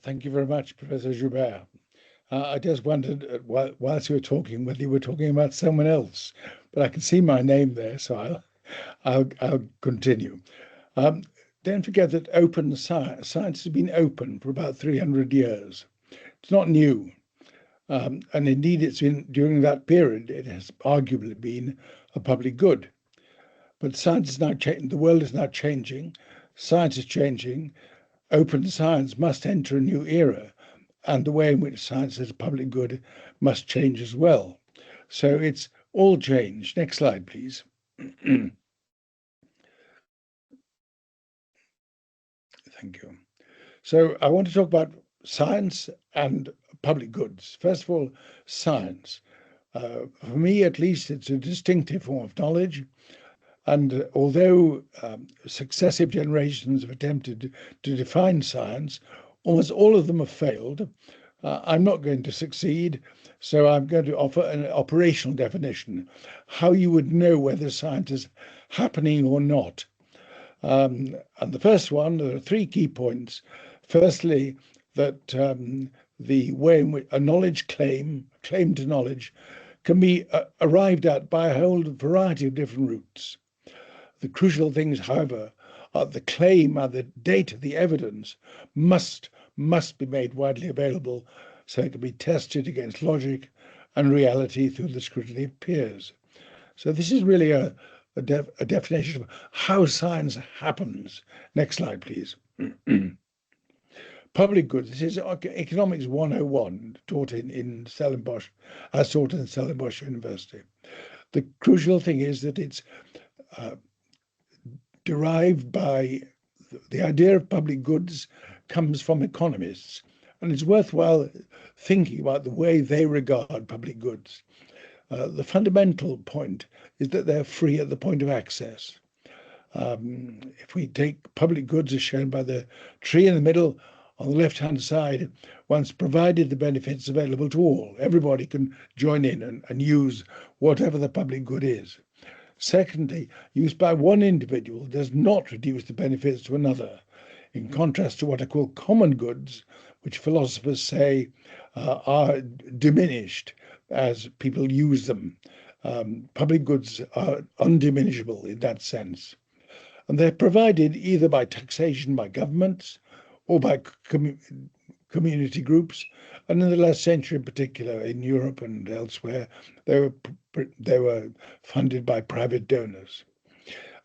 Thank you very much, Professor Joubert. I just wondered, whilst you were talking, whether you were talking about someone else, but I can see my name there, so I'll continue. Um, don't forget that open science has been open for about 300 years. It's not new, and indeed, it's been during that period. It has arguably been a public good. But science is now changing. The world is now changing. Science is changing. Open science must enter a new era, and the way in which science is a public good must change as well. So it's all changed. Next slide, please. Thank you. So I want to talk about science and public goods. First of all, science. For me, at least, it's a distinctive form of knowledge. And although successive generations have attempted to define science, almost all of them have failed. I'm not going to succeed, so I'm going to offer an operational definition, how you would know whether science is happening or not. And the first one, there are three key points. Firstly, that the way in which a knowledge claim to knowledge, can be arrived at by a whole variety of different routes. The crucial things, however, are the claim and the data, the evidence must be made widely available so it can be tested against logic and reality through the scrutiny of peers. So this is really a definition of how science happens. Next slide, please. Public goods. This is Economics 101, taught in Stellenbosch, as taught in Stellenbosch University. The crucial thing is that it's derived by the idea of public goods comes from economists, and it's worthwhile thinking about the way they regard public goods. The fundamental point is that they're free at the point of access. If we take public goods as shown by the tree in the middle, on the left-hand side, once provided the benefits available to all, everybody can join in and use whatever the public good is. Secondly, use by one individual does not reduce the benefits to another, in contrast to what are called common goods, which philosophers say are diminished as people use them. Public goods are undiminishable in that sense. And they're provided either by taxation by governments or by community groups. And in the last century in particular, in Europe and elsewhere, they were funded by private donors.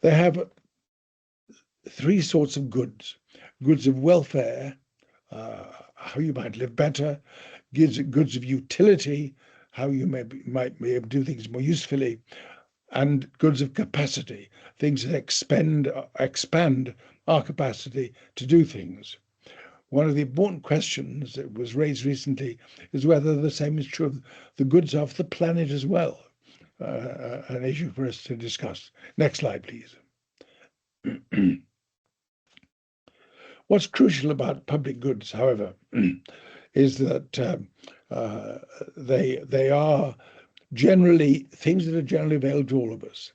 They have three sorts of goods. Goods of welfare, how you might live better, goods of utility, how you might be able to do things more usefully, and goods of capacity, things that expand our capacity to do things. One of the important questions that was raised recently is whether the same is true of the goods of the planet as well, an issue for us to discuss. Next slide, please. What's crucial about public goods, however, is that they are generally things that are generally available to all of us.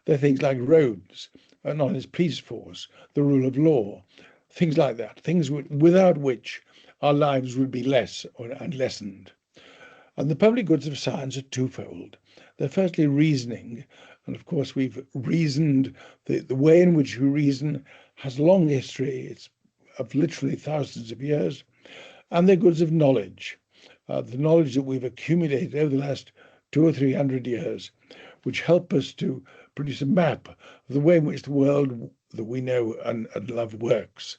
They're things like roads, an honest police force, the rule of law, things like that, things without which our lives would be less and lessened. And the public goods of science are twofold. They're firstly reasoning, and of course we've reasoned, the way in which we reason has a long history, it's of literally thousands of years, and they're goods of knowledge, the knowledge that we've accumulated over the last 200 or 300 years, which help us to produce a map of the way in which the world that we know and love works.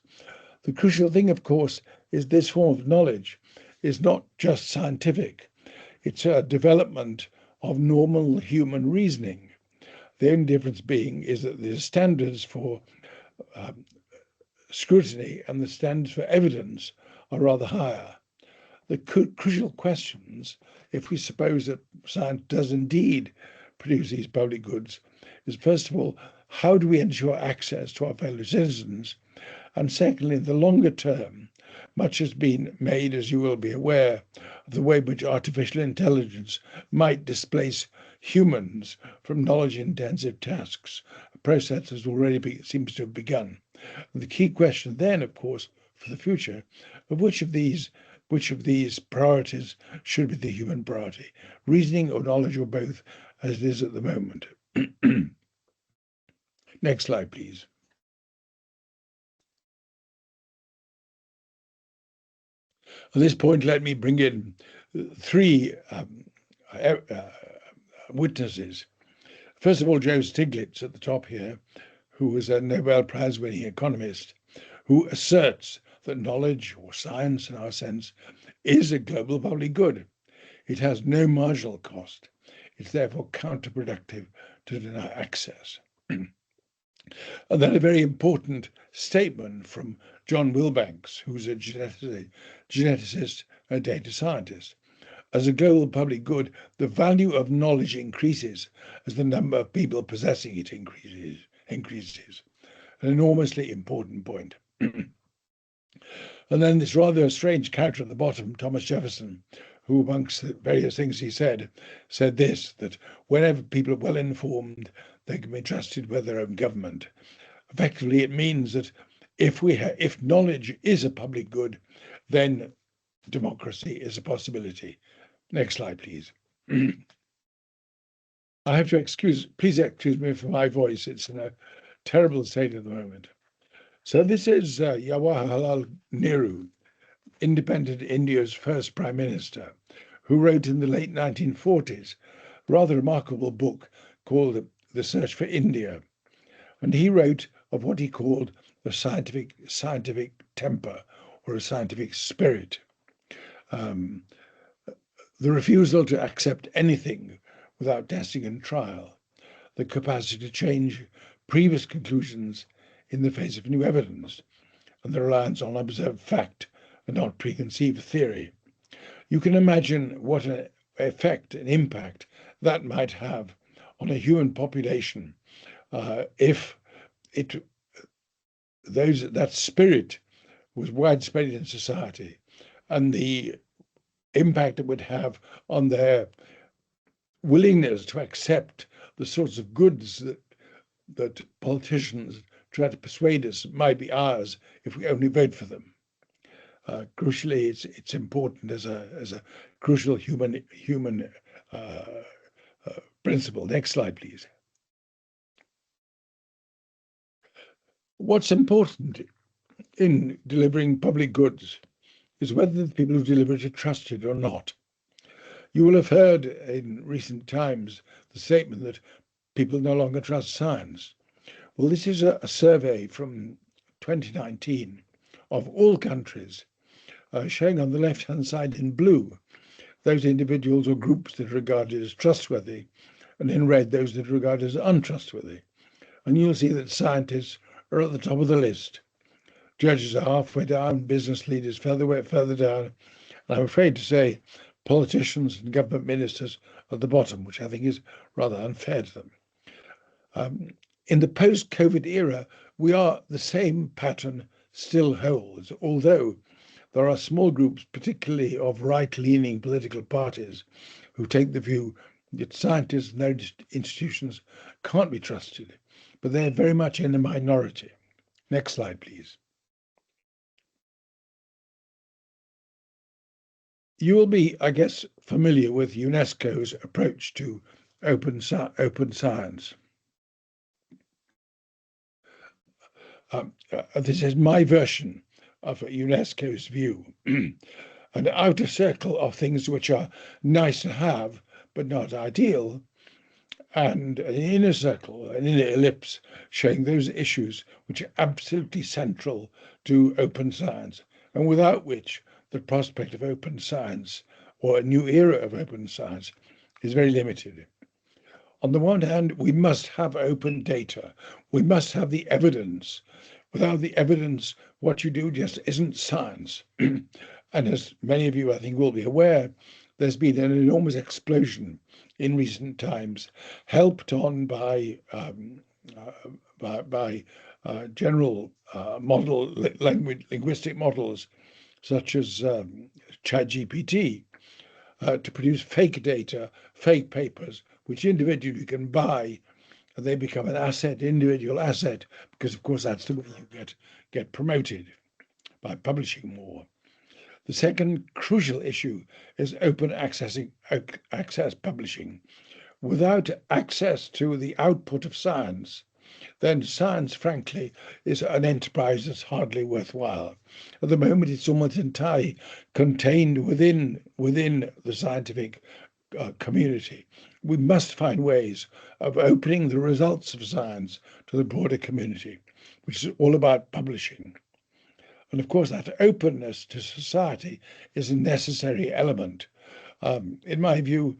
The crucial thing, of course, is this form of knowledge is not just scientific. It's a development of normal human reasoning. The only difference being is that the standards for scrutiny and the standards for evidence are rather higher. The crucial questions, if we suppose that science does indeed produce these public goods, is first of all, how do we ensure access to our fellow citizens? And secondly, in the longer term, much has been made, as you will be aware, of the way in which artificial intelligence might displace humans from knowledge-intensive tasks, a process that already seems to have begun. And the key question then, of course, for the future, of which of these priorities should be the human priority, reasoning or knowledge or both, as it is at the moment. Next slide, please. At this point, let me bring in three witnesses. First of all, Joe Stiglitz at the top here, who was a Nobel Prize-winning economist, who asserts that knowledge, or science in our sense, is a global public good. It has no marginal cost. It's therefore counterproductive to deny access. And then a very important statement from John Wilbanks, who's a geneticist and data scientist. As a global public good, the value of knowledge increases as the number of people possessing it increases. An enormously important point. And then this rather strange character at the bottom, Thomas Jefferson, who amongst the various things he said this, that whenever people are well informed, they can be trusted with their own government. Effectively, it means that if knowledge is a public good, then democracy is a possibility. Next slide, please. I have to please excuse me for my voice. It's in a terrible state at the moment. So this is Jawaharlal Nehru, independent India's first prime minister, who wrote in the late 1940s a rather remarkable book called The Search for India. And he wrote of what he called the scientific temper, or a scientific spirit. The refusal to accept anything without testing and trial, the capacity to change previous conclusions in the face of new evidence, and the reliance on observed fact and not preconceived theory. You can imagine what an effect, an impact that might have on a human population if that spirit was widespread in society, and the impact it would have on their willingness to accept the sorts of goods that politicians try to persuade us might be ours if we only vote for them. Crucially, it's important as a crucial human principle. Next slide, please. What's important in delivering public goods is whether the people who deliver it are trusted or not. You will have heard in recent times the statement that people no longer trust science. Well, this is a survey from 2019 of all countries, showing on the left-hand side in blue those individuals or groups that are regarded as trustworthy, and in red those that are regarded as untrustworthy. And you'll see that scientists are at the top of the list. Judges are halfway down, business leaders further down, and I'm afraid to say politicians and government ministers at the bottom, which I think is rather unfair to them. In the post-COVID era, the same pattern still holds, although there are small groups, particularly of right-leaning political parties, who take the view that scientists and their institutions can't be trusted, but they're very much in the minority. Next slide, please. You will be, I guess, familiar with UNESCO's approach to open science. This is my version of UNESCO's view. An outer circle of things which are nice to have, but not ideal, and an inner circle, an inner ellipse, showing those issues which are absolutely central to open science, and without which the prospect of open science, or a new era of open science, is very limited. On the one hand, we must have open data. We must have the evidence. Without the evidence, what you do just isn't science. And as many of you, I think, will be aware, there's been an enormous explosion in recent times, helped on by general linguistic models such as ChatGPT, to produce fake data, fake papers, which individually can buy, and they become an asset, individual asset, because of course that's the way you get promoted. by publishing more. The second crucial issue is open access publishing. Without access to the output of science, then science, frankly, is an enterprise that's hardly worthwhile. At the moment, it's almost entirely contained within the scientific community. We must find ways of opening the results of science to the broader community, which is all about publishing. And of course, that openness to society is a necessary element. In my view,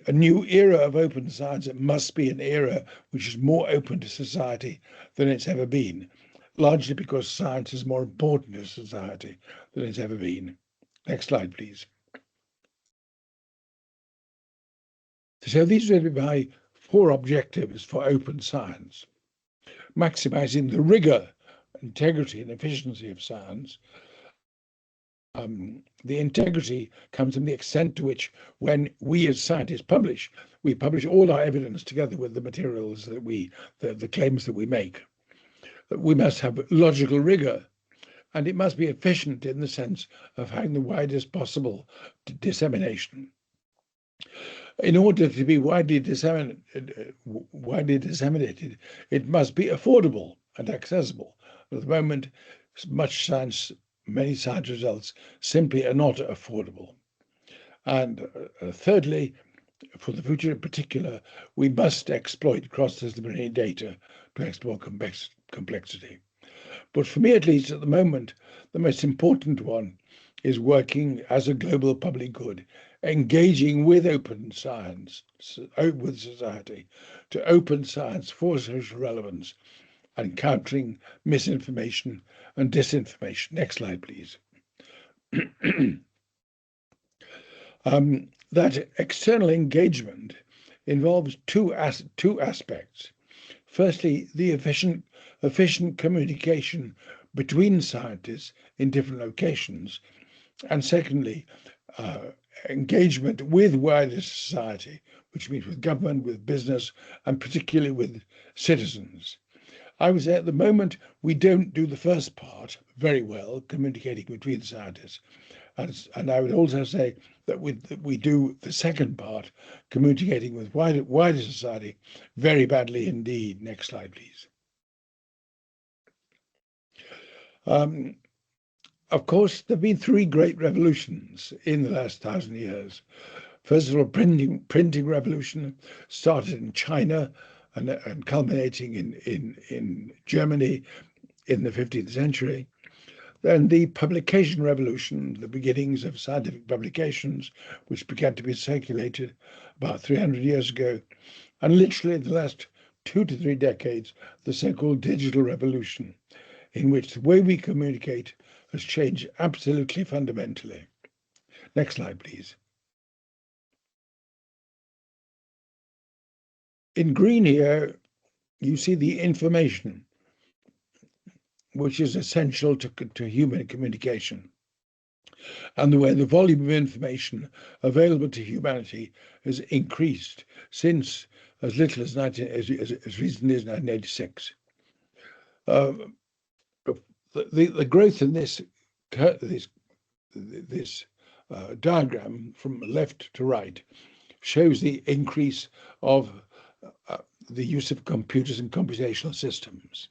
a new era of open science, it must be an era which is more open to society than it's ever been, largely because science is more important to society than it's ever been. Next slide, please. So these will be my 4 objectives for open science: maximizing the rigor, integrity, and efficiency of science. The integrity comes from the extent to which, when we as scientists publish, we publish all our evidence together with the materials that the claims that we make. We must have logical rigor, and it must be efficient in the sense of having the widest possible dissemination. In order to be widely disseminated, it must be affordable and accessible. At the moment, many science results simply are not affordable. And thirdly, for the future in particular, we must exploit cross-disciplinary data to explore complexity. But for me, at least at the moment, the most important one is working as a global public good, engaging with open science, with society, to open science for social relevance and countering misinformation and disinformation. Next slide, please. That external engagement involves two aspects. Firstly, the efficient communication between scientists in different locations, and secondly, engagement with wider society, which means with government, with business, and particularly with citizens. I would say at the moment we don't do the first part very well, communicating between scientists, and I would also say that we do the second part, communicating with wider society, very badly indeed. Next slide, please. Of course, there have been 3 great revolutions in the last 1,000 years. First of all, printing revolution started in China and culminating in Germany in the 15th century. Then the publication revolution, the beginnings of scientific publications, which began to be circulated about 300 years ago. And literally in the last 2 to 3 decades, the so-called digital revolution, in which the way we communicate has changed absolutely fundamentally. Next slide, please. In green here, you see the information, which is essential to human communication, and the way the volume of information available to humanity has increased since as little as recently as 1986. The growth in this diagram from left to right shows the increase of the use of computers and computational systems.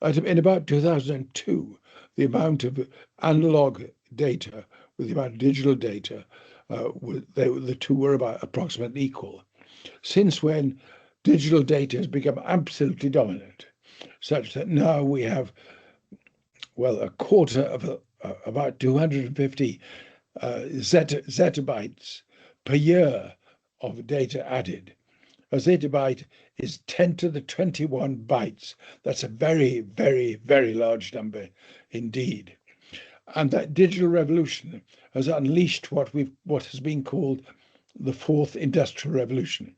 In about 2002, the amount of analog data with the amount of digital data, the two were about approximately equal. Since when digital data has become absolutely dominant, such that now we have, well, a quarter of about 250 zettabytes per year of data added. A zettabyte is 10 to the 21 bytes. That's a very, very, very large number indeed. And that digital revolution has unleashed what has been called the 4th industrial revolution.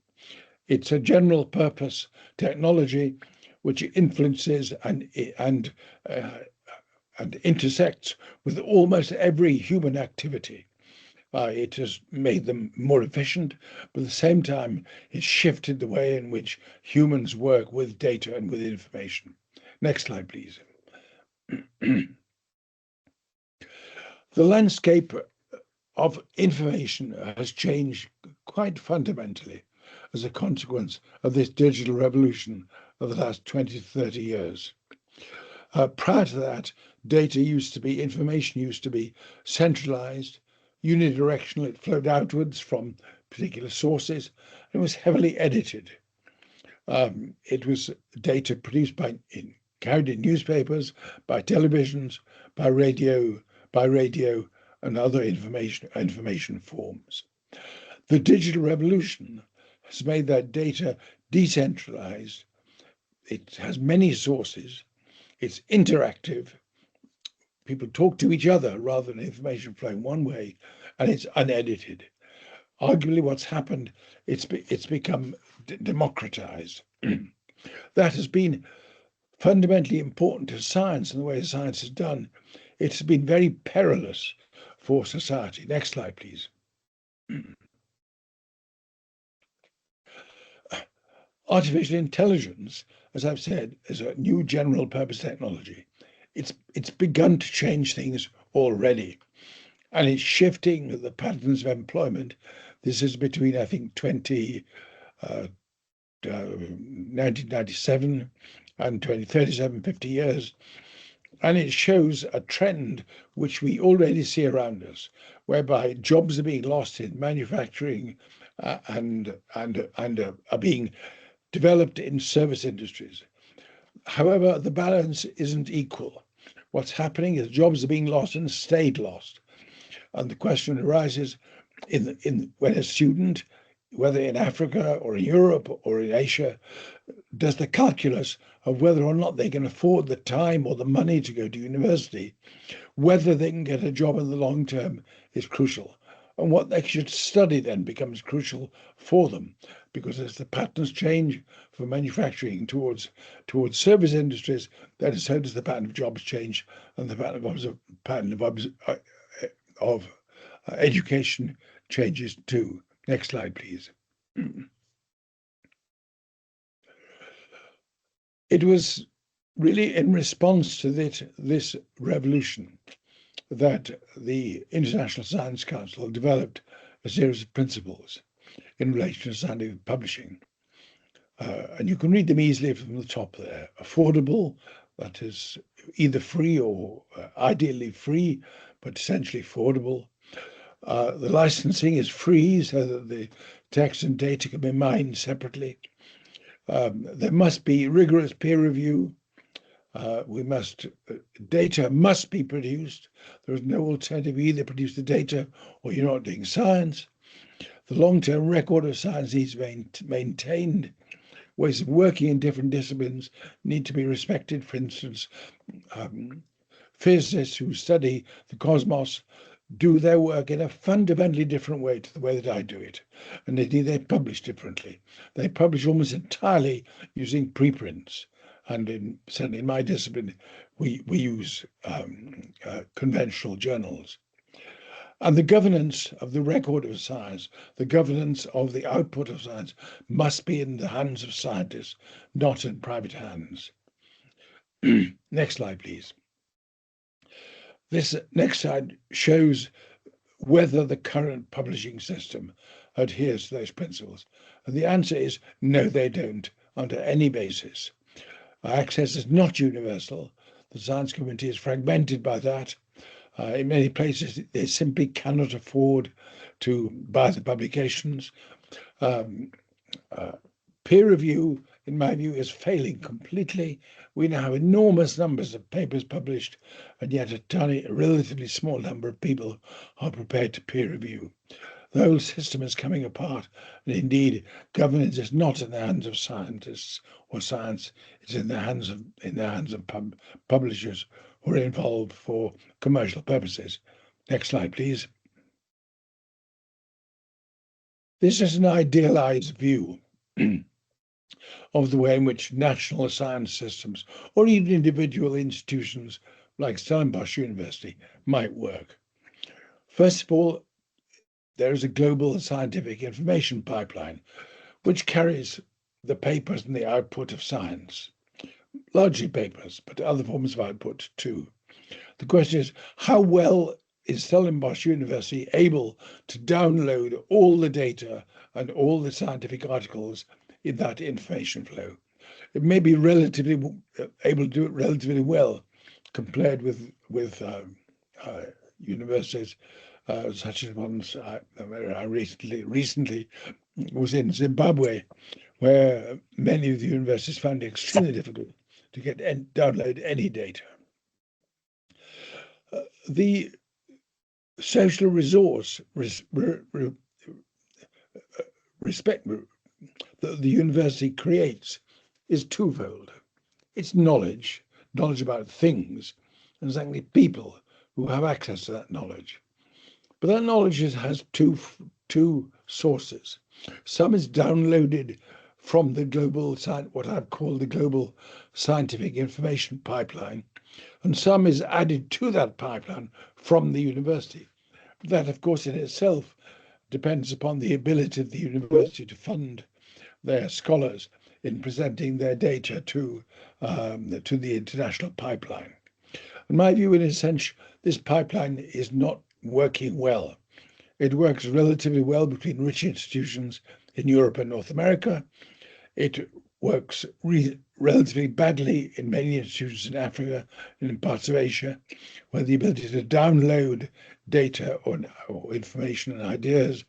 It's a general purpose technology which influences and intersects with almost every human activity. It has made them more efficient, but at the same time, it's shifted the way in which humans work with data and with information. Next slide, please. The landscape of information has changed quite fundamentally as a consequence of this digital revolution of the last 20 to 30 years. Prior to that, information used to be centralized, unidirectional. It flowed outwards from particular sources and was heavily edited. It was data produced carried in newspapers, by televisions, by radio, and other information forms. The digital revolution has made that data decentralized. It has many sources. It's interactive. People talk to each other rather than information flowing one way, and it's unedited. Arguably, what's happened, it's become democratized. That has been fundamentally important to science and the way science is done. It's been very perilous for society. Next slide, please. Artificial intelligence, as I've said, is a new general purpose technology. It's begun to change things already, and it's shifting the patterns of employment. This is between, I think, 1997 and 2037, 50 years. And it shows a trend which we already see around us, whereby jobs are being lost in manufacturing and are being developed in service industries. However, the balance isn't equal. What's happening is jobs are being lost and stayed lost. And the question arises when a student, whether in Africa or in Europe or in Asia, does the calculus of whether or not they can afford the time or the money to go to university, whether they can get a job in the long term is crucial. And what they should study then becomes crucial for them, because as the patterns change from manufacturing towards service industries, then so does the pattern of jobs change, and the pattern of education changes too. Next slide, please. It was really in response to this revolution that the International Science Council developed a series of principles in relation to scientific publishing. And you can read them easily from the top there. Affordable, that is either free or ideally free, but essentially affordable. The licensing is free so that the text and data can be mined separately. There must be rigorous peer review. Data must be produced. There is no alternative. You either produce the data or you're not doing science. The long-term record of science needs to be maintained. Ways of working in different disciplines need to be respected. For instance, physicists who study the cosmos do their work in a fundamentally different way to the way that I do it. And indeed, they publish differently. They publish almost entirely using preprints. And certainly in my discipline, we use conventional journals. And the governance of the record of science, the governance of the output of science must be in the hands of scientists, not in private hands. Next slide, please. This next slide shows whether the current publishing system adheres to those principles. And the answer is no, they don't, under any basis. Access is not universal. The science community is fragmented by that. In many places, they simply cannot afford to buy the publications. Peer review, in my view, is failing completely. We now have enormous numbers of papers published, and yet a relatively small number of people are prepared to peer review. The whole system is coming apart, and indeed, governance is not in the hands of scientists or science; it's in the hands of publishers who are involved for commercial purposes. Next slide, please. This is an idealized view of the way in which national science systems, or even individual institutions like Stellenbosch University, might work. First of all, there is a global scientific information pipeline, which carries the papers and the output of science, largely papers, but other forms of output too. The question is, how well is Stellenbosch University able to download all the data and all the scientific articles in that information flow? It may be relatively able to do it relatively well compared with universities such as ones I recently was in Zimbabwe, where many of the universities found it extremely difficult to get download any data. The social resource respect that the university creates is twofold. It's knowledge about things, and secondly, people who have access to that knowledge. But that knowledge has two sources. Some is downloaded from the what I've called the global scientific information pipeline, and some is added to that pipeline from the university. That, of course, in itself depends upon the ability of the university to fund their scholars in presenting their data to the international pipeline. In my view, in a sense, this pipeline is not working well. It works relatively well between rich institutions in Europe and North America. It works relatively badly in many institutions in Africa and in parts of Asia, where the ability to download data or information and ideas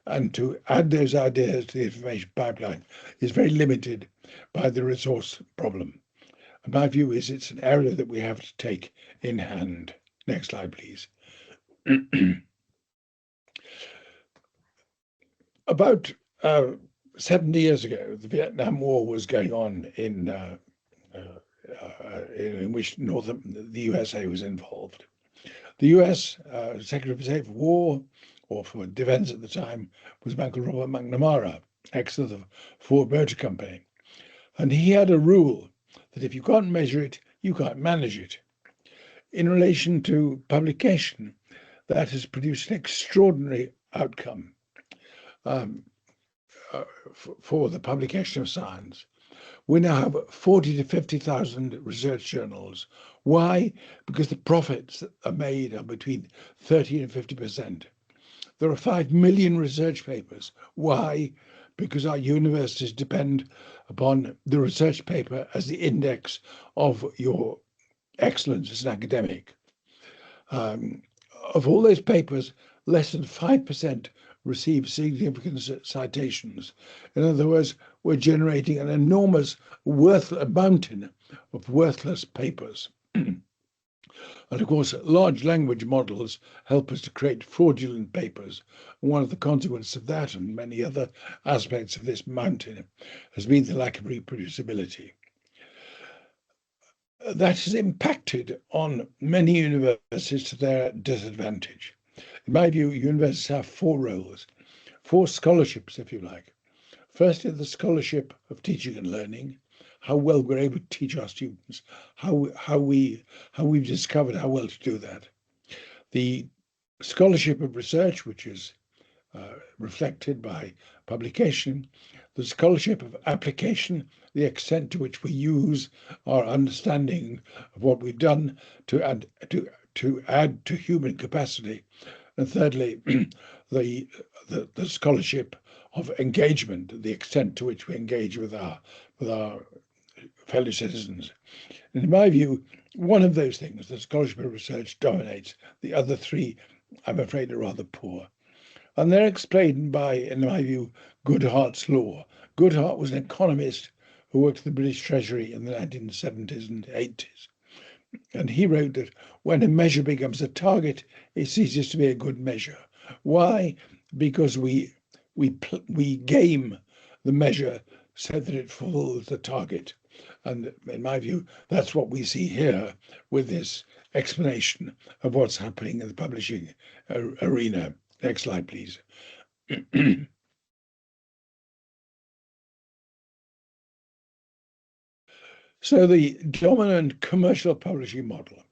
and to add those ideas to the information pipeline is very limited by the resource problem. And my view is it's an area that we have to take in hand. Next slide, please. About 70 years ago, the Vietnam War was going on in which the USA was involved. The US Secretary of State for War, or for Defense at the time, was a man called Robert McNamara, ex of the Ford Motor Company. And he had a rule that if you can't measure it, you can't manage it. In relation to publication, that has produced an extraordinary outcome for the publication of science. We now have 40 to 50,000 research journals. Why? Because the profits that are made are between 30 and 50%. There are 5 million research papers. Why? Because our universities depend upon the research paper as the index of your excellence as an academic. Of all those papers, less than 5% receive significant citations. In other words, we're generating an enormous mountain of worthless papers. And of course, large language models help us to create fraudulent papers. One of the consequences of that and many other aspects of this mountain has been the lack of reproducibility. That has impacted on many universities to their disadvantage. In my view, universities have 4 roles, 4 scholarships, if you like. Firstly, the scholarship of teaching and learning, how well we're able to teach our students, how we've discovered how well to do that. The scholarship of research, which is reflected by publication, the scholarship of application, the extent to which we use our understanding of what we've done to add to human capacity, and thirdly, the scholarship of engagement, the extent to which we engage with our fellow citizens. And in my view, one of those things, the scholarship of research, dominates. The other 3, I'm afraid, are rather poor. And they're explained by, in my view, Goodhart's law. Goodhart was an economist who worked for the British Treasury in the 1970s and 80s. And he wrote that when a measure becomes a target, it ceases to be a good measure. Why? Because we game the measure so that it fulfills the target. And in my view, that's what we see here with this explanation of what's happening in the publishing arena. Next slide, please. So the dominant commercial publishing model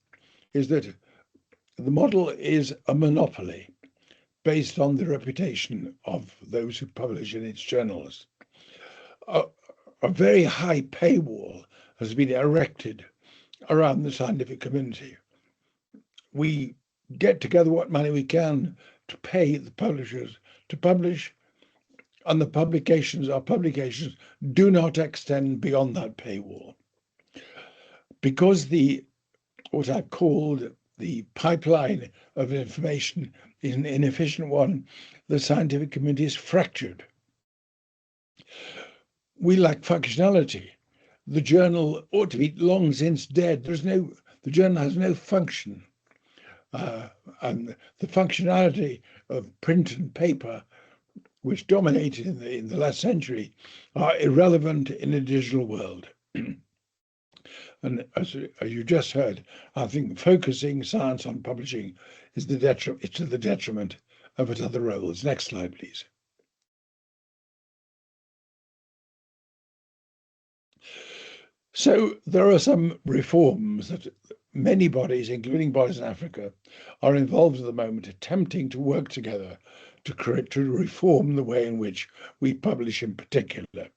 is that the model is a monopoly based on the reputation of those who publish in its journals. A very high paywall has been erected around the scientific community. We get together what money we can to pay the publishers to publish, and the publications, our publications, do not extend beyond that paywall. Because what I've called the pipeline of information is an inefficient one, the scientific community is fractured. We lack functionality. The journal ought to be long since dead. The journal has no function. And the functionality of print and paper, which dominated in the last century, are irrelevant in a digital world. And as you just heard, I think focusing science on publishing is to the detriment of its other roles. Next slide, please. So there are some reforms that many bodies, including bodies in Africa, are involved at the moment, attempting to work together to reform the way in which we publish in particular.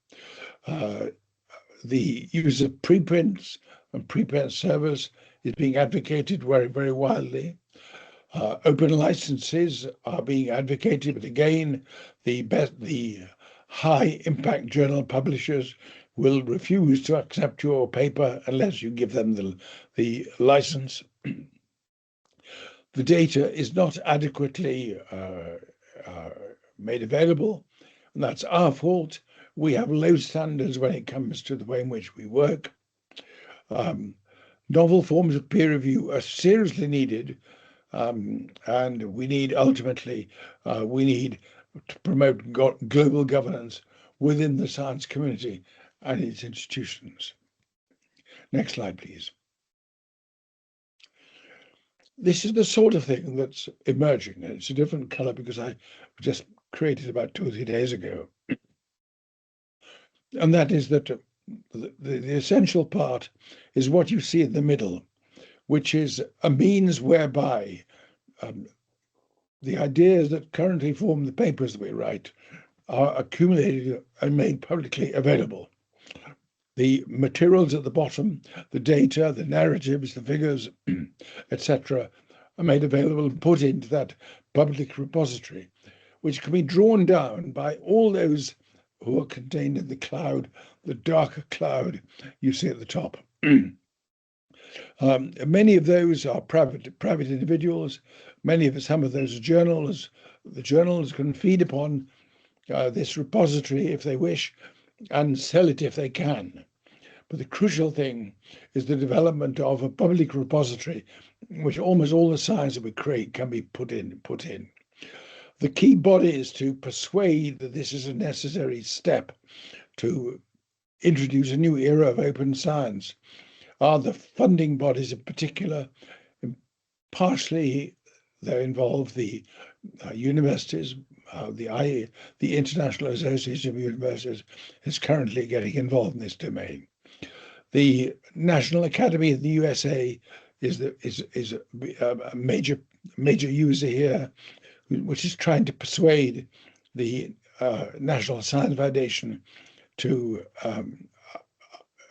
The use of preprints and preprint servers is being advocated very, very widely. Open licenses are being advocated, but again, the high impact journal publishers will refuse to accept your paper unless you give them the license. The data is not adequately made available, and that's our fault. We have low standards when it comes to the way in which we work. Novel forms of peer review are seriously needed, and we need ultimately to promote global governance within the science community and its institutions. Next slide, please. This is the sort of thing that's emerging, and it's a different color because I just created about 2 or 3 days ago. And that is that the essential part is what you see in the middle, which is a means whereby the ideas that currently form the papers that we write are accumulated and made publicly available. The materials at the bottom, the data, the narratives, the figures, etc., are made available and put into that public repository, which can be drawn down by all those who are contained in the cloud, the darker cloud you see at the top. Many of those are private individuals. Some of those are journals. The journals can feed upon this repository if they wish and sell it if they can. But the crucial thing is the development of a public repository in which almost all the science that we create can be put in. The key bodies to persuade that this is a necessary step to introduce a new era of open science are the funding bodies in particular. Partially, they involve the universities. The International Association of Universities is currently getting involved in this domain. The National Academy of the USA is a major user here, which is trying to persuade the National Science Foundation to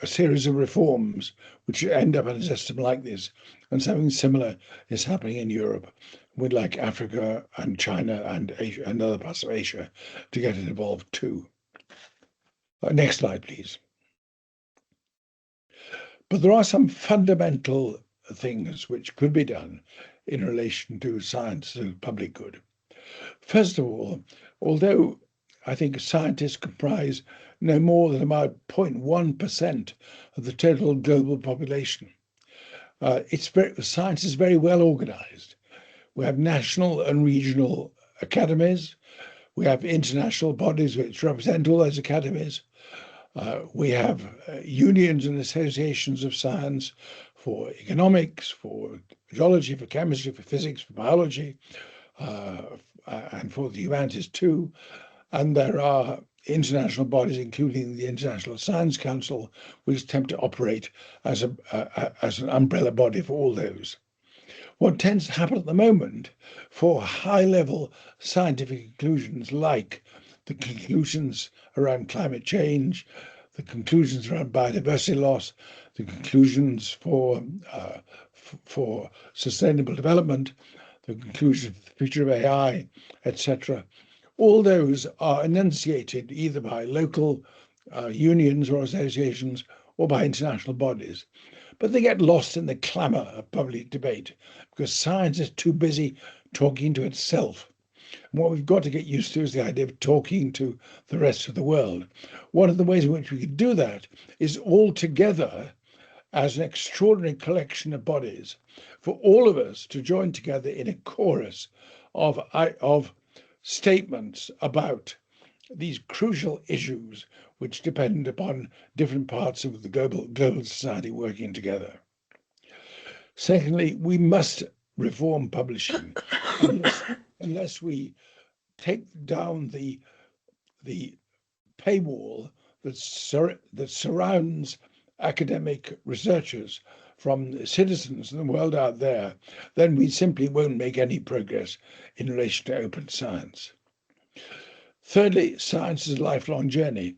a series of reforms which end up in a system like this. And something similar is happening in Europe. We'd like Africa and China and Asia and other parts of Asia to get involved too. Next slide, please. But there are some fundamental things which could be done in relation to science and public good. First of all, although I think scientists comprise no more than about 0.1% of the total global population, science is very well organized. We have national and regional academies. We have international bodies which represent all those academies. We have unions and associations of science for economics, for geology, for chemistry, for physics, for biology, and for the humanities too. And there are international bodies, including the International Science Council, which attempt to operate as an umbrella body for all those. What tends to happen at the moment for high-level scientific conclusions, like the conclusions around climate change, the conclusions around biodiversity loss, the conclusions for sustainable development, the conclusion of the future of AI, etc. All those are enunciated either by local unions or associations or by international bodies. But they get lost in the clamour of public debate because science is too busy talking to itself. And what we've got to get used to is the idea of talking to the rest of the world. One of the ways in which we can do that is all together as an extraordinary collection of bodies for all of us to join together in a chorus of statements about these crucial issues which depend upon different parts of the global society working together. Secondly, we must reform publishing unless we take down the paywall that surrounds academic researchers from citizens in the world out there, then we simply won't make any progress in relation to open science. Thirdly, science is a lifelong journey.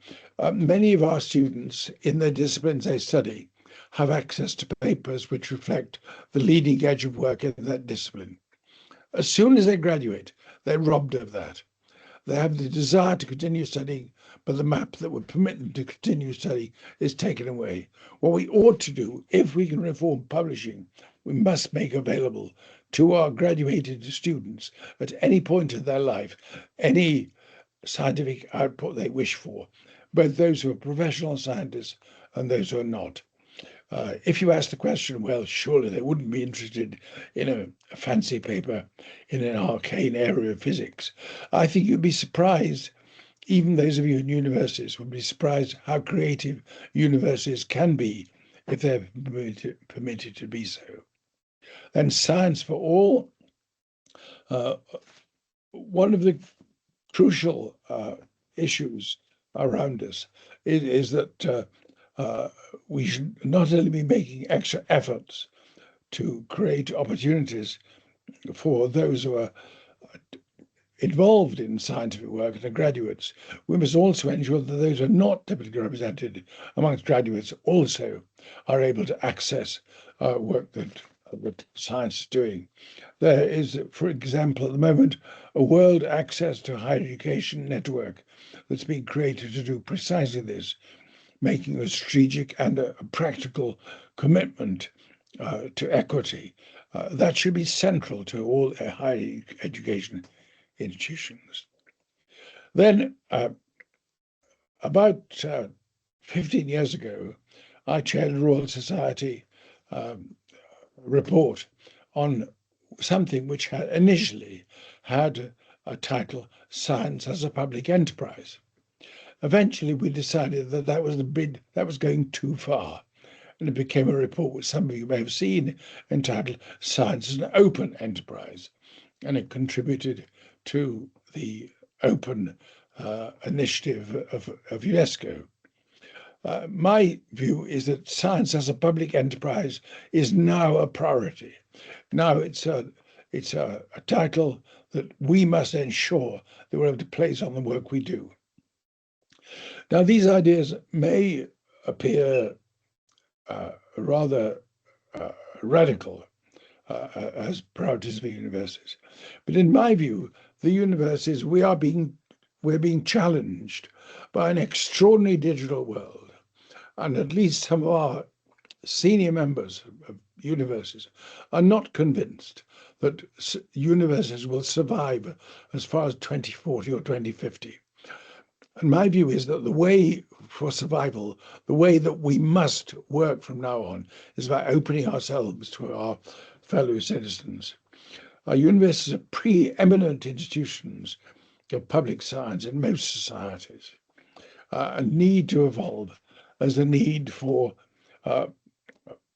Many of our students in the disciplines they study have access to papers which reflect the leading edge of work in that discipline. As soon as they graduate, they're robbed of that. They have the desire to continue studying, but the map that would permit them to continue studying is taken away. What we ought to do, if we can reform publishing, we must make available to our graduated students at any point in their life any scientific output they wish for, both those who are professional scientists and those who are not. If you ask the question, well, surely they wouldn't be interested in a fancy paper in an arcane area of physics. I think you'd be surprised, even those of you in universities would be surprised how creative universities can be if they're permitted to be so. Then science for all. One of the crucial issues around us is that we should not only be making extra efforts to create opportunities for those who are involved in scientific work and are graduates, we must also ensure that those who are not typically represented amongst graduates also are able to access work that science is doing. There is, for example, at the moment, a world access to higher education network that's being created to do precisely this, making a strategic and a practical commitment to equity. That should be central to all higher education institutions. Then, about 15 years ago, I chaired a Royal Society report on something which had initially had a title, Science as a Public Enterprise. Eventually, we decided that that was going too far, and it became a report which some of you may have seen entitled Science as an Open Enterprise, and it contributed to the open initiative of UNESCO. My view is that science as a public enterprise is now a priority. Now it's a title that we must ensure that we're able to place on the work we do. Now, these ideas may appear rather radical as priorities for universities, but in my view, the universities we're being challenged by an extraordinary digital world, and at least some of our senior members of universities are not convinced that universities will survive as far as 2040 or 2050. And my view is that the way for survival, the way that we must work from now on, is by opening ourselves to our fellow citizens. Our universities are preeminent institutions of public science in most societies and need to evolve as the need for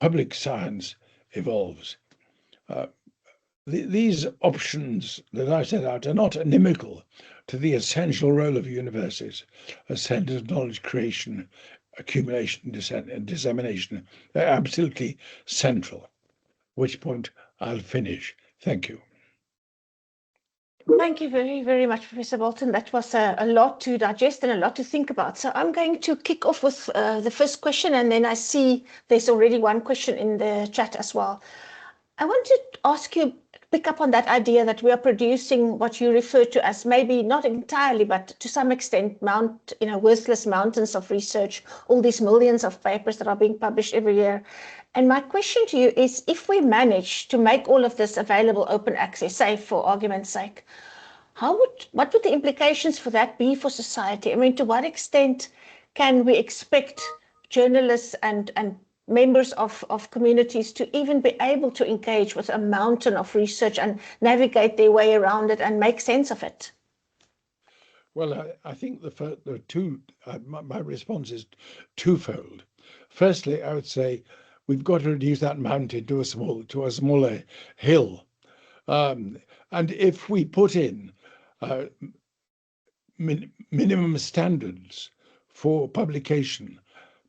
public science evolves. These options that I set out are not inimical to the essential role of universities as centers of knowledge creation, accumulation, and dissemination. They're absolutely central, at which point I'll finish. Thank you. Thank you very, very much, Professor Boulton. That was a lot to digest and a lot to think about. So I'm going to kick off with the first question, and then I see there's already one question in the chat as well. I want to ask you a pick up on that idea that we are producing what you refer to as maybe not entirely, but to some extent, worthless mountains of research, all these millions of papers that are being published every year. And my question to you is, if we manage to make all of this available open access, say for argument's sake, what would the implications for that be for society? I mean, to what extent can we expect journalists and members of communities to even be able to engage with a mountain of research and navigate their way around it and make sense of it? Well, I think the two, my response is twofold. Firstly, I would say we've got to reduce that mountain to a smaller hill. And if we put in minimum standards for publication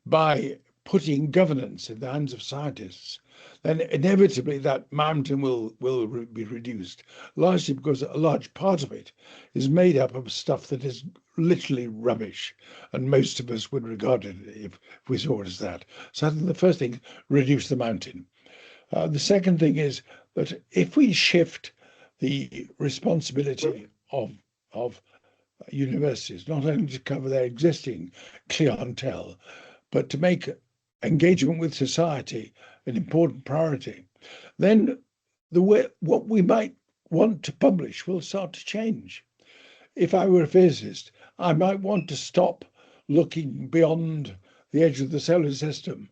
by putting governance in the hands of scientists, then inevitably that mountain will be reduced, largely because a large part of it is made up of stuff that is literally rubbish, and most of us would regard it if we saw it as that. So I think the first thing, reduce the mountain. The second thing is that if we shift the responsibility of universities, not only to cover their existing clientele, but to make engagement with society an important priority, then what we might want to publish will start to change. If I were a physicist, I might want to stop looking beyond the edge of the solar system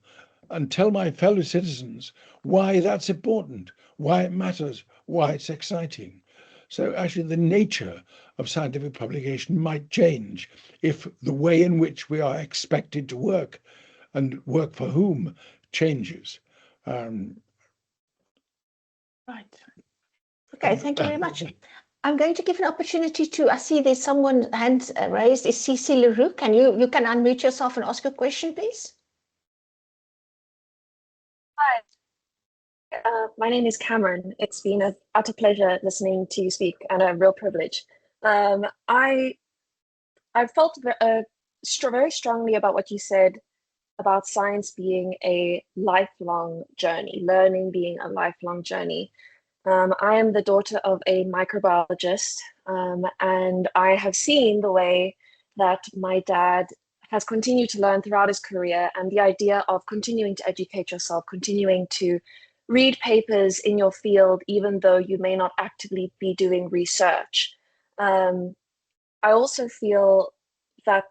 and tell my fellow citizens why that's important, why it matters, why it's exciting. So actually the nature of scientific publication might change if the way in which we are expected to work and work for whom changes. Right. Okay, thank you very much. I'm going to give an opportunity to, I see there's someone hand raised, is Cece Leroux. Can you can unmute yourself and ask your question, please? Hi, my name is Cameron. It's been an utter pleasure listening to you speak and a real privilege. I felt very strongly about what you said about science being a lifelong journey, learning being a lifelong journey. I am the daughter of a microbiologist, and I have seen the way that my dad has continued to learn throughout his career, and the idea of continuing to educate yourself, continuing to read papers in your field, even though you may not actively be doing research. I also feel that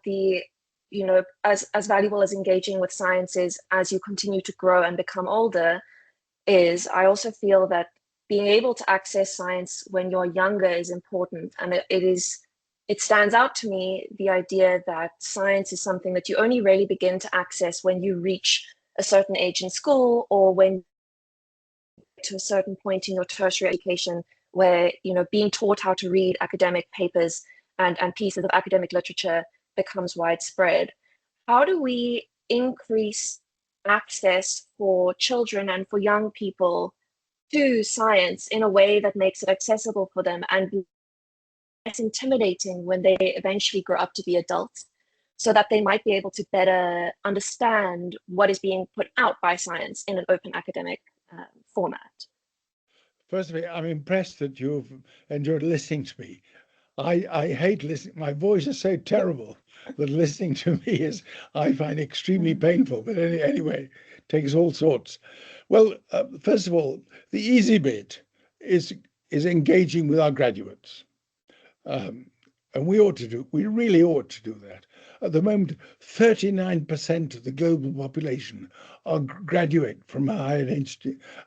as valuable as engaging with science is as you continue to grow and become older, I also feel that being able to access science when you're younger is important. And it stands out to me, the idea that science is something that you only really begin to access when you reach a certain age in school, or when to a certain point in your tertiary education, where being taught how to read academic papers and pieces of academic literature becomes widespread. How do we increase access for children and for young people to science in a way that makes it accessible for them and less intimidating when they eventually grow up to be adults, so that they might be able to better understand what is being put out by science in an open academic format? First of all, I'm impressed that you've enjoyed listening to me. I hate listening. My voice is so terrible that listening to me I find extremely painful. But anyway, takes all sorts. Well, first of all, the easy bit is engaging with our graduates. And we really ought to do that. At the moment, 39% of the global population are graduate from a higher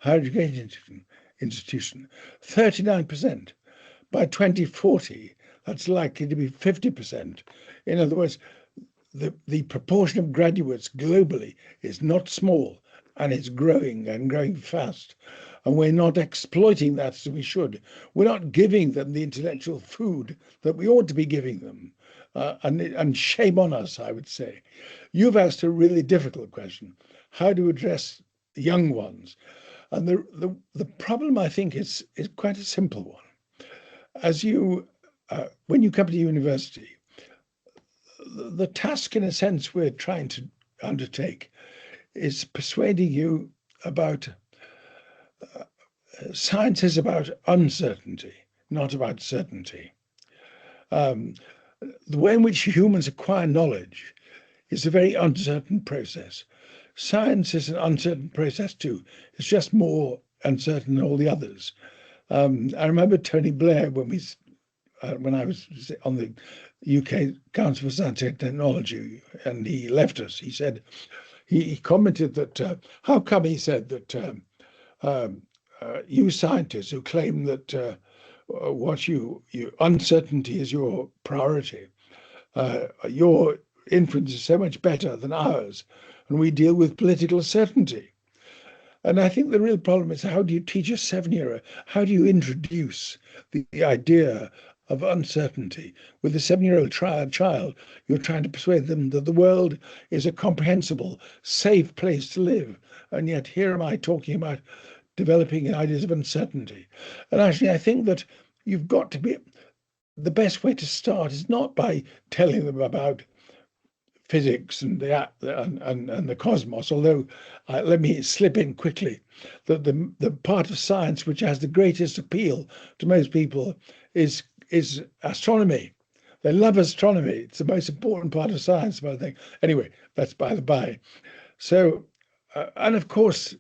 education institution. 39%. By 2040, that's likely to be 50%. In other words, the proportion of graduates globally is not small, and it's growing and growing fast. And we're not exploiting that as we should. We're not giving them the intellectual food that we ought to be giving them. And shame on us, I would say. You've asked a really difficult question. How to address the young ones? And the problem, I think, is quite a simple one. When you come to university, the task, in a sense, we're trying to undertake is persuading you about science is about uncertainty, not about certainty. The way in which humans acquire knowledge is a very uncertain process. Science is an uncertain process too. It's just more uncertain than all the others. I remember Tony Blair when I was on the UK Council for Scientific Technology, and he left us. He said he commented that how come, he said, that you scientists who claim that what you uncertainty is your priority, your influence is so much better than ours, and we deal with political certainty. And I think the real problem is, how do you teach a 7-year-old? How do you introduce the idea of uncertainty with a 7-year-old child? You're trying to persuade them that the world is a comprehensible, safe place to live. And yet here am I talking about developing ideas of uncertainty. And actually, I think that you've got to be, the best way to start is not by telling them about physics and the cosmos, although let me slip in quickly that the part of science which has the greatest appeal to most people is astronomy. They love astronomy. It's the most important part of science, I think. Anyway, that's by the by. So, and of course,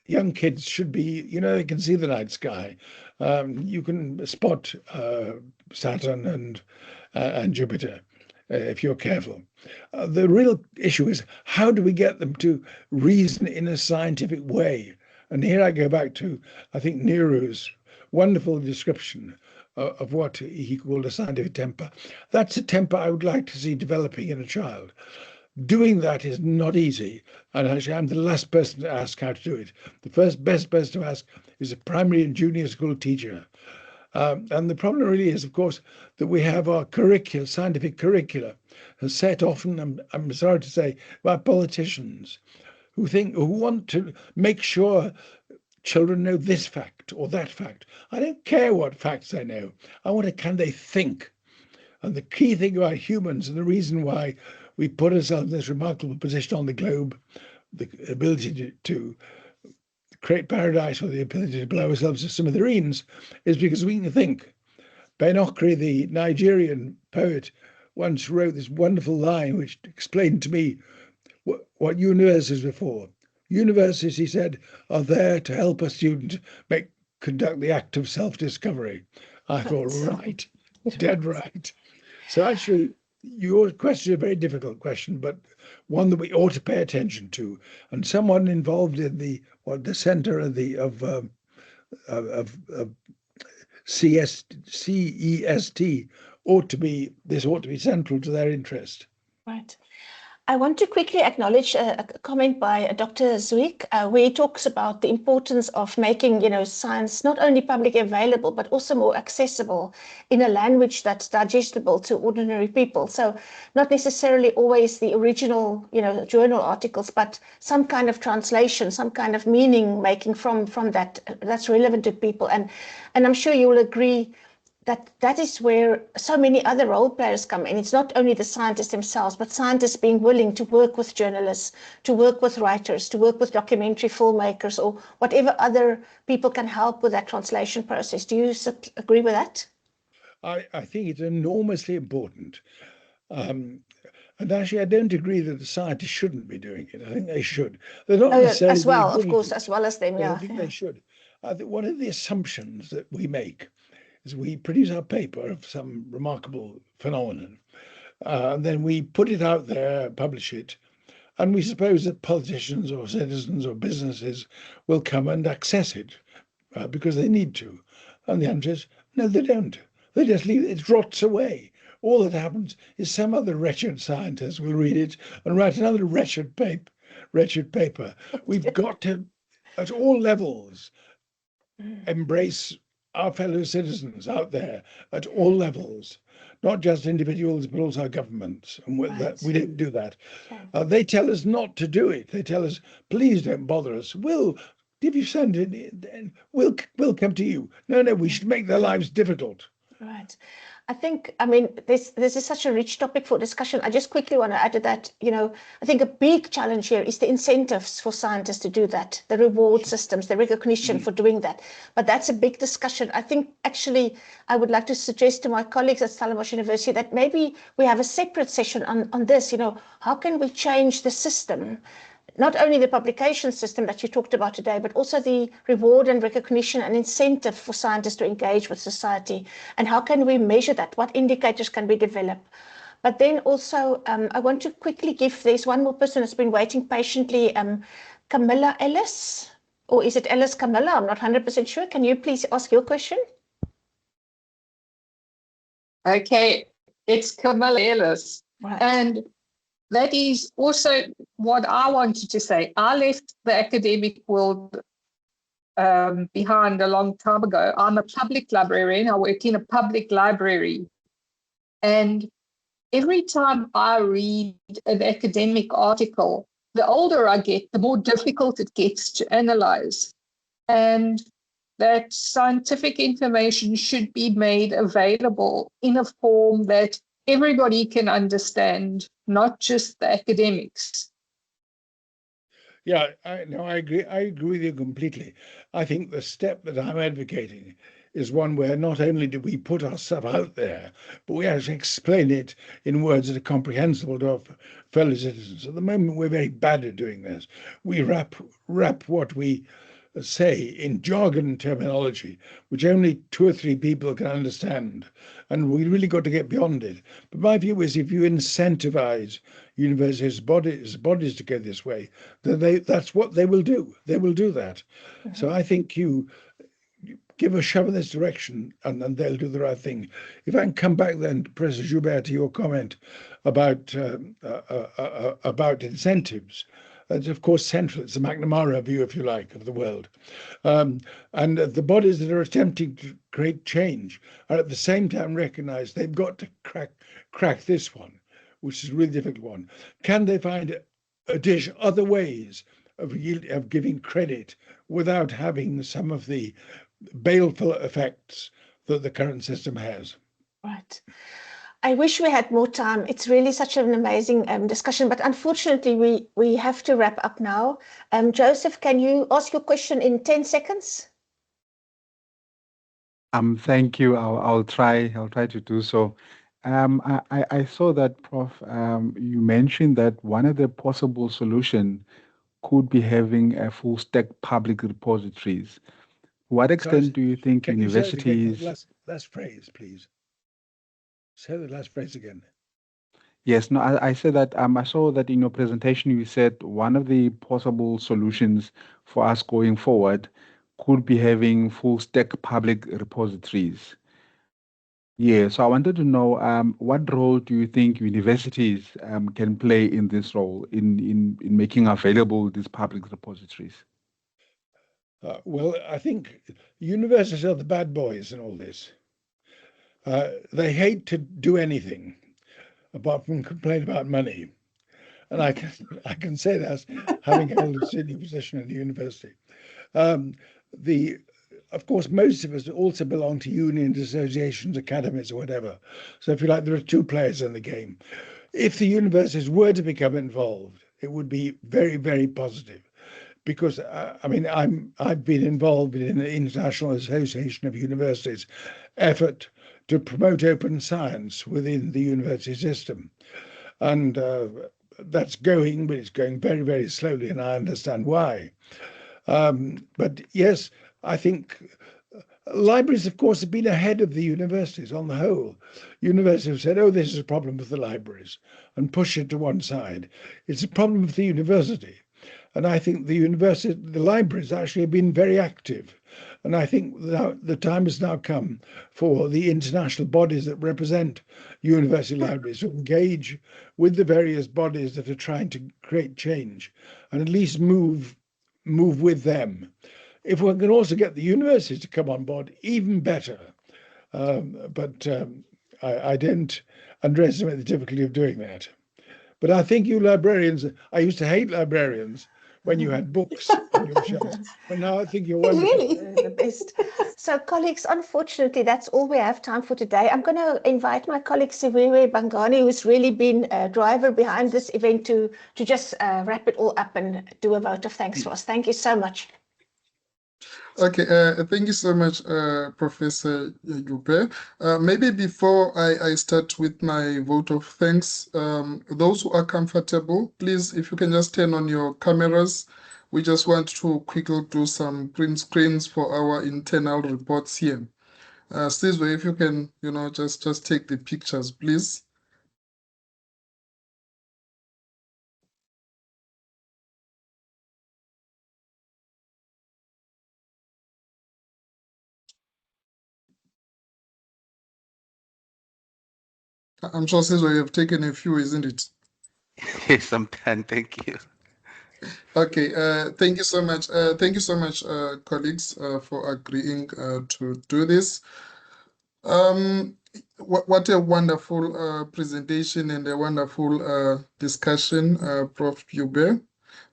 young kids should be, they can see the night sky. You can spot Saturn and Jupiter if you're careful. The real issue is, how do we get them to reason in a scientific way? And here I go back to, I think, Neru's wonderful description of what he called a scientific temper. That's a temper I would like to see developing in a child. Doing that is not easy, and actually I'm the last person to ask how to do it. The best person to ask is a primary and junior school teacher. And the problem really is, of course, that we have our curricula, scientific curricula, set often, I'm sorry to say, by politicians who want to make sure children know this fact or that fact. I don't care what facts they know. I want to, can they think? And the key thing about humans, and the reason why we put ourselves in this remarkable position on the globe, the ability to create paradise or the ability to blow ourselves to smithereens, is because we can think. Ben Okri, the Nigerian poet, once wrote this wonderful line which explained to me what universities were for. Universities, he said, are there to help a student conduct the act of self-discovery. I thought, right, dead right. So actually, your question is a very difficult question, but one that we ought to pay attention to. And someone involved in the center of CEST ought to be central to their interest. Right. I want to quickly acknowledge a comment by Dr. Zwick, where he talks about the importance of making, science not only publicly available, but also more accessible in a language that's digestible to ordinary people. So not necessarily always the original, journal articles, but some kind of translation, some kind of meaning making from that's relevant to people. And I'm sure you will agree that is where so many other role players come in. It's not only the scientists themselves, but scientists being willing to work with journalists, to work with writers, to work with documentary filmmakers, or whatever other people can help with that translation process. Do you agree with that? I think it's enormously important. And actually, I don't agree that the scientists shouldn't be doing it. I think they should. They're not necessarily as well, of course, as well as them. I think they should. I think one of the assumptions that we make is we produce our paper of some remarkable phenomenon, and then we put it out there, publish it, and we suppose that politicians or citizens or businesses will come and access it because they need to. And the answer is, no, they don't. They just leave it. It rots away. All that happens is some other wretched scientist will read it and write another wretched paper. We've got to, at all levels, embrace our fellow citizens out there at all levels, not just individuals, but also governments. And we don't do that. They tell us not to do it. They tell us, please don't bother us. If you send it, we'll come to you. No, we should make their lives difficult. Right. I think, I mean, this is such a rich topic for discussion. I just quickly want to add to that, I think a big challenge here is the incentives for scientists to do that, the reward systems, the recognition for doing that. But that's a big discussion. I think actually I would like to suggest to my colleagues at Stellenbosch University that maybe we have a separate session on this, how can we change the system? Not only the publication system that you talked about today, but also the reward and recognition and incentive for scientists to engage with society. And how can we measure that? What indicators can we develop? But then also, I want to quickly there's one more person that's been waiting patiently, Camilla Ellis, or is it Ellis Camilla? I'm not 100% sure. Can you please ask your question? Okay, it's Camilla Ellis. Right. And that is also what I wanted to say. I left the academic world behind a long time ago. I'm a public librarian. I work in a public library. And every time I read an academic article, the older I get, the more difficult it gets to analyze. And that scientific information should be made available in a form that everybody can understand, not just the academics. Yeah, I agree. I agree with you completely. I think the step that I'm advocating is one where not only do we put our stuff out there, but we actually explain it in words that are comprehensible to our fellow citizens. At the moment, we're very bad at doing this. We wrap what we say in jargon terminology, which only 2 or 3 people can understand. And we really got to get beyond it. But my view is if you incentivize universities, bodies to go this way, then that's what they will do. They will do that. Mm-hmm. So I think you give a shove in this direction and then they'll do the right thing. If I can come back then, Professor Joubert, to your comment about incentives. It's of course central. It's the McNamara view, if you like, of the world. And the bodies that are attempting to create change are at the same time recognize they've got to crack this one, which is a really difficult one. Can they find other ways of giving credit without having some of the baleful effects that the current system has? Right. I wish we had more time. It's really such an amazing discussion, but unfortunately we have to wrap up now. Joseph, can you ask your question in 10 seconds? Thank you. I'll try to do so. I saw that, Prof, you mentioned that one of the possible solutions could be having a full stack public repositories. What extent do you think universities... Can you say last phrase, please? Say the last phrase again. Yes, no, I said that I saw that in your presentation you said one of the possible solutions for us going forward could be having full stack public repositories. Yeah, so I wanted to know what role do you think universities can play in this role in making available these public repositories? Well, I think universities are the bad boys in all this. They hate to do anything apart from complain about money. And I can say that having held a senior position in the university. Of course, most of us also belong to unions, associations, academies, or whatever. So if you like, there are 2 players in the game. If the universities were to become involved, it would be very, very positive. Because I've been involved in the International Association of Universities effort to promote open science within the university system, and that's going, but it's going very, very slowly, and I understand why. But yes, I think libraries, of course, have been ahead of the universities on the whole. Universities have said, "Oh, this is a problem with the libraries," and push it to one side. It's a problem with the university. And I think the libraries actually have been very active. And I think the time has now come for the international bodies that represent university libraries to engage with the various bodies that are trying to create change and at least move with them. If we can also get the universities to come on board, even better. But I don't underestimate the difficulty of doing that. But I think you librarians, I used to hate librarians when you had books on your shelves, but now I think you're wonderful. Really? best. So, colleagues, unfortunately, that's all we have time for today. I'm going to invite my colleague Siwewe Bangani, who's really been a driver behind this event, to just wrap it all up and do a vote of thanks for us. Thank you so much. Okay, thank you so much, Professor Jupe. Maybe before I start with my vote of thanks, those who are comfortable, please, if you can just turn on your cameras. We just want to quickly do some print screens for our internal reports here. Sizwe, if you can, just take the pictures, please. I'm sure, Sizwe, you have taken a few, isn't it? Yes, I'm done. Thank you. Okay, thank you so much. Thank you so much, colleagues, for agreeing to do this. What a wonderful presentation and a wonderful discussion, Prof. Jupe.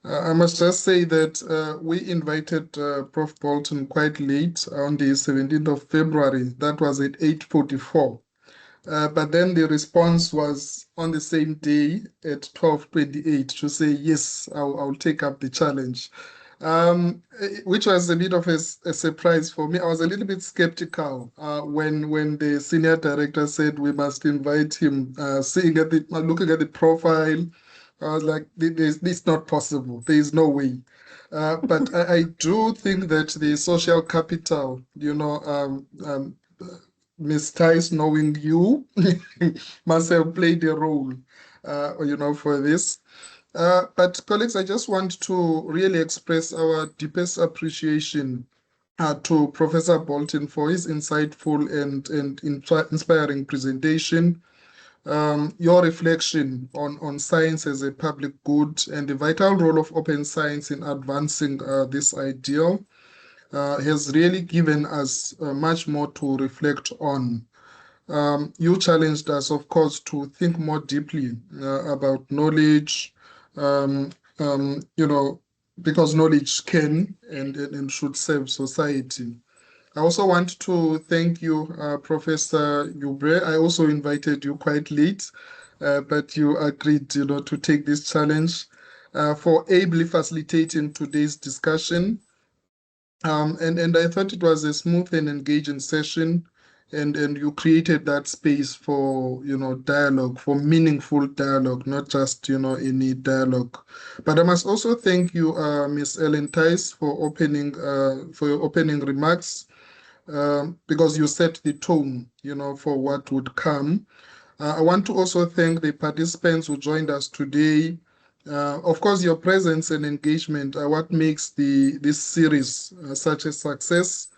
I must just say that we invited Prof. Boulton quite late on the 17th of February. That was at 8:44. But then the response was on the same day at 12:28 to say, yes, I'll take up the challenge, which was a bit of a surprise for me. I was a little bit skeptical when the senior director said we must invite him. Looking at the profile, I was like, this is not possible. There is no way. But I do think that the social capital, Ms. Tice, knowing you, must have played a role, for this. But colleagues, I just want to really express our deepest appreciation to Professor Boulton for his insightful and inspiring presentation. Your reflection on science as a public good and the vital role of open science in advancing this ideal has really given us much more to reflect on. You challenged us, of course, to think more deeply about knowledge, because knowledge can and should serve society. I also want to thank you, Professor Jupe. I also invited you quite late, but you agreed, to take this challenge for ably facilitating today's discussion. And I thought it was a smooth and engaging session, and you created that space for dialogue, for meaningful dialogue, not just any dialogue. But I must also thank you, Ms. Ellen Tice, for your opening remarks, because you set the tone, for what would come. I want to also thank the participants who joined us today. Of course, your presence and engagement are what makes this series such a success.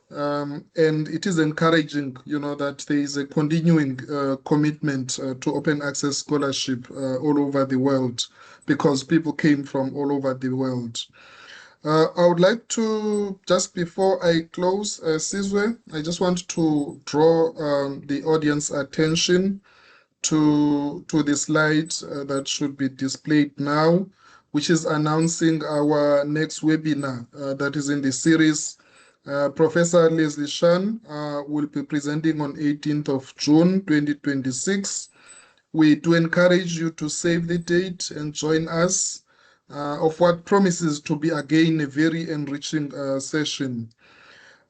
And it is encouraging, that there is a continuing commitment to open access scholarship all over the world, because people came from all over the world. I would like to, just before I close, Sizwe, I just want to draw the audience attention to the slide that should be displayed now, which is announcing our next webinar that is in the series. Professor Leslie Shan will be presenting on 18th of June 2026. We do encourage you to save the date and join us of what promises to be again a very enriching session.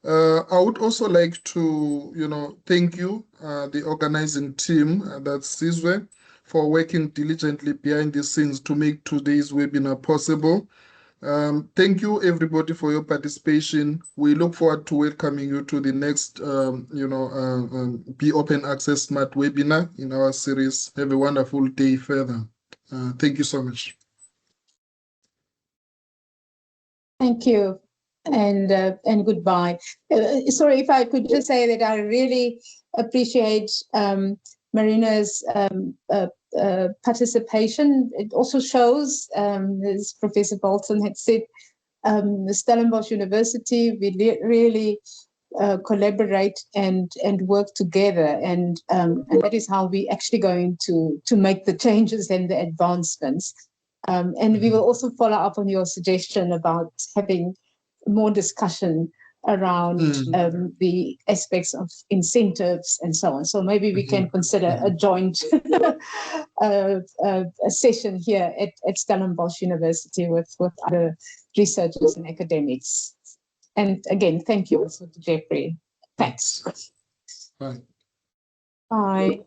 I would also like to, thank you, the organizing team, that's Sizwe, for working diligently behind the scenes to make today's webinar possible. Thank you, everybody, for your participation. We look forward to welcoming you to the next, Be Open Access Smart webinar in our series. Have a wonderful day further. Thank you so much. Thank you, and goodbye. Sorry, if I could just say that I really appreciate Marina's participation. It also shows, as Professor Boulton had said, Stellenbosch University, we really collaborate and work together, and that is how we actually going to make the changes and the advancements. And we will also follow up on your suggestion about having more discussion around the aspects of incentives and so on. So maybe we can consider a joint a session here at Stellenbosch University with other researchers and academics. And again, thank you also to Geoffrey. Thanks. Bye. Bye.